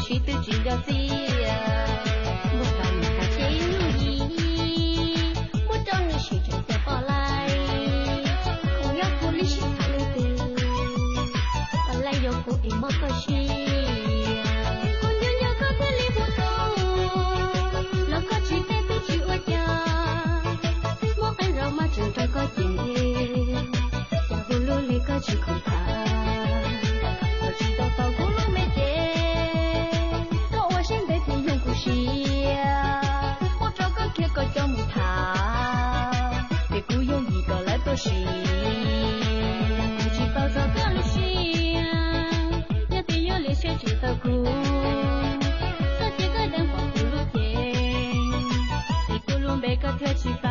许都知道知啊，我把你看见如意，我找你学着再过来，空要不理是他了的，本来有不一么个需要，我妞妞个不离不走，老个去带不去我家，我跟肉嘛正这个夜，家葫芦里个去空他。是，去抱着个路线，也得有烈血知道苦，这几个人光葫芦天，一咕噜每个跳起包。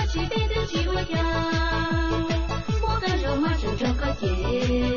去带的去我家，我跟肉麻正这个节。